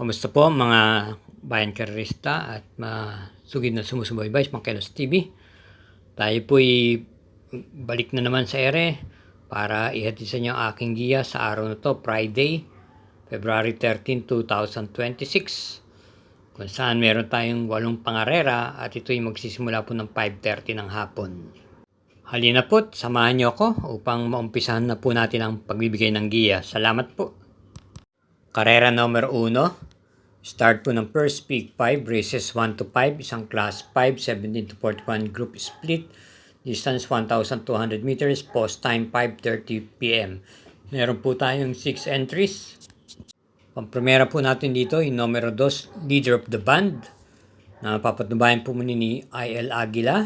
Kamusta po mga bayan karerista at sugid na sumusubaybay sa mga Kelos TV. Tayo po'y balik na naman sa ere para ihatid sa inyo ang aking giya sa araw na to, Friday, February 13, 2026. Kung saan meron tayong 8 pangarera at ito'y magsisimula po ng 5:30 ng hapon. Halina po't samahan niyo ako upang maumpisahan na po natin ang pagbibigay ng giya. Salamat po. Karera numero 1. Start po ng first peak 5, races 1 to 5, isang class 5, 17 to 41 group split, distance 1,200 meters, post time 5:30 p.m. Meron po tayong 6 entries. Pampremera po natin dito yung numero 2, leader of the band, na papatubayan po muna ni IL Aguila.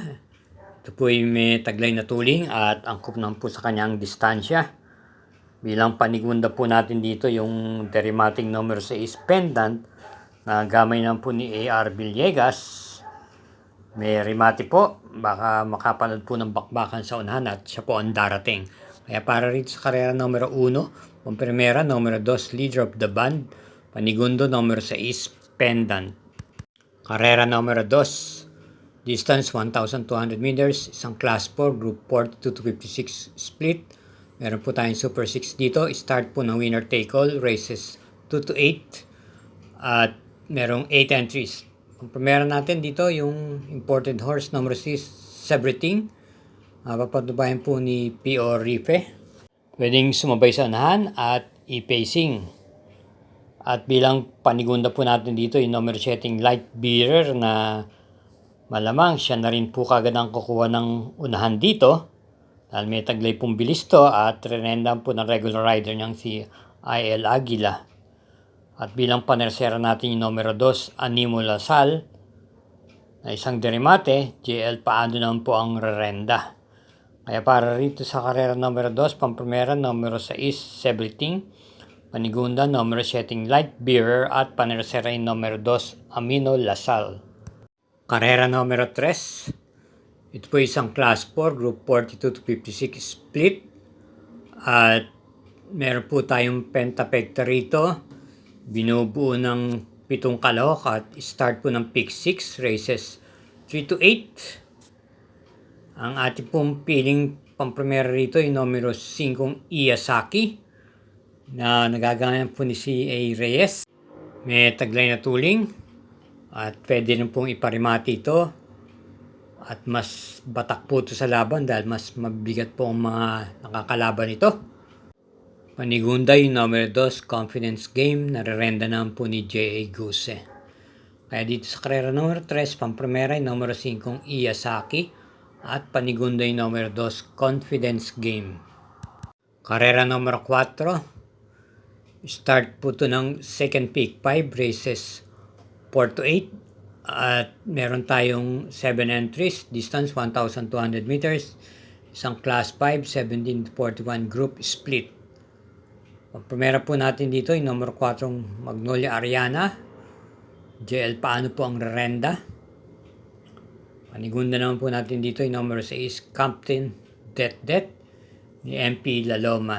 Ito po yung may taglay na tuling at angkop naman po sa kanyang distansya. Bilang panigunda po natin dito yung derivmatic numero 6 pendant na gamay naman po ni AR Villegas. May remate po, baka makapanood po ng bakbakan sa unahan at siya po ang darating. Kaya para rito sa karera numero 1, pampremera numero 2, leader of the band, panigundo numero 6, pendant. Karera numero 2, distance 1,200 meters, isang class 4, group 42 to 56 split. Meron po tayong Super 6 dito. Start po ng winner take all, races 2 to 8. At merong 8 entries. Ang primera natin dito, yung imported horse number 6, Sebreting. Papatubayan po ni P.O. Rife. Pwedeng sumabay sa unahan at i-pacing. At bilang panigunda po natin dito, yung number setting Light Bearer na malamang siya na rin po kagad ang kukuha ng unahan dito. Dahil may taglay pong bilis to at renendan po ng regular rider niyang si IL Aguila. At bilang panersera natin yung numero 2, Animo Lasal, na isang derimate, JL Paano naman po ang rerenda. Kaya para rito sa karera numero 2, pampremera numero 6, Sebreting, panigunda numero setting Light Bearer at panersera yung numero 2, Amino Lasal. Karera numero 3, ito po isang class 4, group 42 to 56 split. At meron po tayong pentapekta rito. Binubuo ng 7 kalahok at start po ng peak 6, races 3 to 8. Ang ating pong piling pampremera rito yung numero 5, Iyasaki, na nagagayan po ni C.A. Reyes. May taglay na tuling at pwede rin pong iparimati ito. At mas batak po ito sa laban dahil mas mabigat po ang mga nakakalaban ito. Panigunda yung numero 2, Confidence Game, narerenda naman po ni J.A. Guse. Kaya dito sa karera numero 3, pampremera yung numero 5, Iyasaki, at panigunda yung numero 2, Confidence Game. Karera numero 4, start po ito ng second peak 5, races 4 to 8. At meron tayong 7 entries, distance 1,200 meters, isang class 5, 17 to 41 group split. Pampremera po natin dito yung number 4, Magnolia Ariana, JL Paano po ang rerenda. Panigunda naman po natin dito yung number 6, Captain Det ni MP Laloma.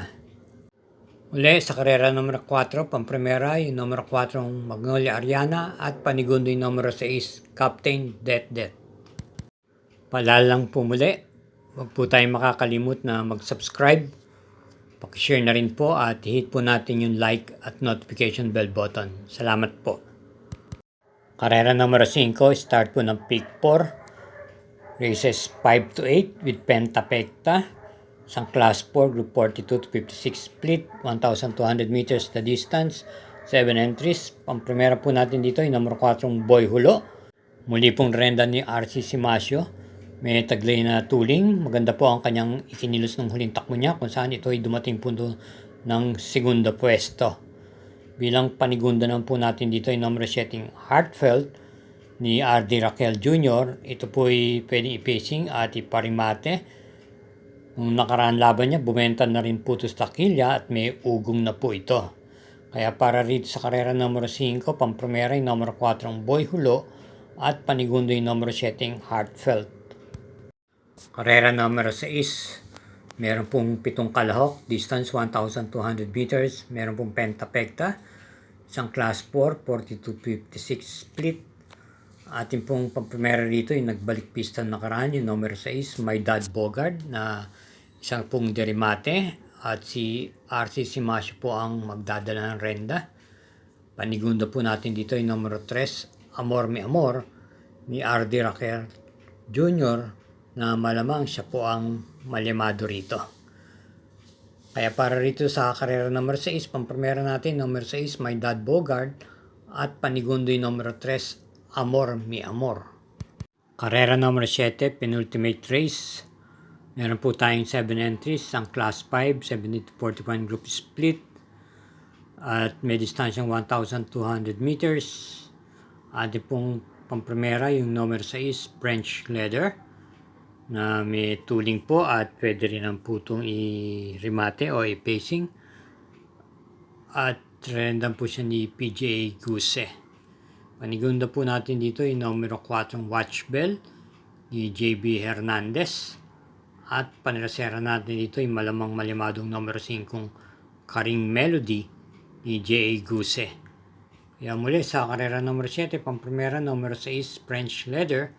Uli sa karera numero 4, pampremera yung numero 4, Magnolia Ariana, at panigundo yung numero 6, Captain Det. Palalang po muli, huwag po tayong makakalimut na mag-subscribe, pakishare na rin po at hit po natin yung like at notification bell button. Salamat po. Karera numero 5, start po ng peak 4, races 5 to 8 with pentapekta. Isang class 4, group 42 to 56 split, 1,200 meters the distance, 7 entries. Pampremera po natin dito yung number 4, Boy Hulo. Muli pong renda ni RC Simasio. May taglay na tuling. Maganda po ang kanyang ikinilos ng huling takbo niya kung saan ito ay dumating po ng segunda pwesto. Bilang panigunda naman po natin dito yung number setting Heartfelt ni RD Raquel Jr. Ito po ay pwedeng i-pacing at iparimate. Nung nakaraan laban niya, bumenta na rin po ito sa takilya at may ugong na po ito. Kaya para rito sa karera numero 5, pampremera yung numero 4, Boy Hulo, at panigundo yung numero setting Heartfelt. Karera numero 6, meron pong 7 kalahok, distance 1,200 meters, meron pong pentapekta. isang class 4, 4256 split. Ating pong pampremera dito yung nagbalik pista nakaraan, yung numero 6, My Dad Bogard na isang pong derimate, at si RC Simasio po ang magdadala ng renda. Panigunda po natin dito yung numero 3, Amor Mi Amor ni RD Raquel Jr. na malamang siya po ang malimado rito. Kaya para rito sa karera numero 6, pampremera natin numero 6, My Dad Bogard, at panigundo yung numero 3, Amor Mi Amor. Karera numero 7, penultimate race. Meron po tayong 7 entries, ang class 5, 70-41 group split. At may distansyang 1,200 meters. Ating pong pampremera yung numero 6, French Leather, na may tuling po at pwede rin ang putong i-remate o i-pacing. At rendan po siya ni PGA Guse. Panigunda po natin dito yung numero 4, Watch Bell ni JB Hernandez. At panirasera natin dito yung malamang malimadong numero 5, Karing Melody ni J.A. Guse. Kaya muli sa karera numero 7, pampremera numero 6, French Leather,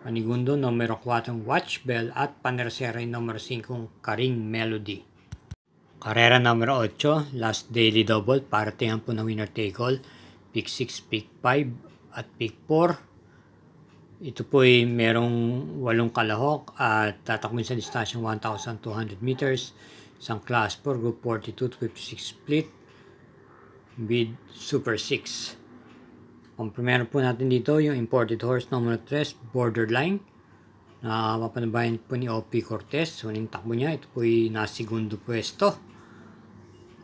panigundo numero 4, Watch Bell, at panirasera yung numero 5, Karing Melody. Karera numero 8, last daily double, paratingan po ng winner take all, pick 6, pick 5, at pick 4. Ito po ay merong 8 kalahok at tatakbin sa distansyang 1,200 meters. Isang class 4, group 42-56 split, bid Super 6. Pampremera po natin dito yung imported horse number 3, Borderline, na mapanabayan po ni O.P. Cortez. Huling takbo niya, ito po ay nasigundo pwesto.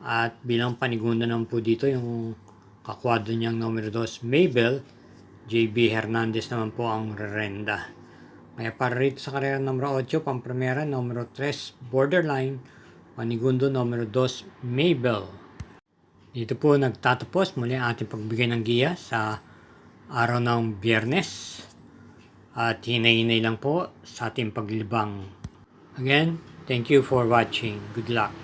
At bilang panigunda naman po dito yung kakwadro niyang numero 2, Mabel, JB Hernandez naman po ang rerenda. Kaya para rito sa karera numero 8, pampremera numero 3, Borderline, panigundo numero 2, Mabel. Dito po nagtatapos muli ang ating pagbigay ng giya sa araw ng Biyernes. At hinay-hinay lang po sa ating paglibang. Again, thank you for watching. Good luck.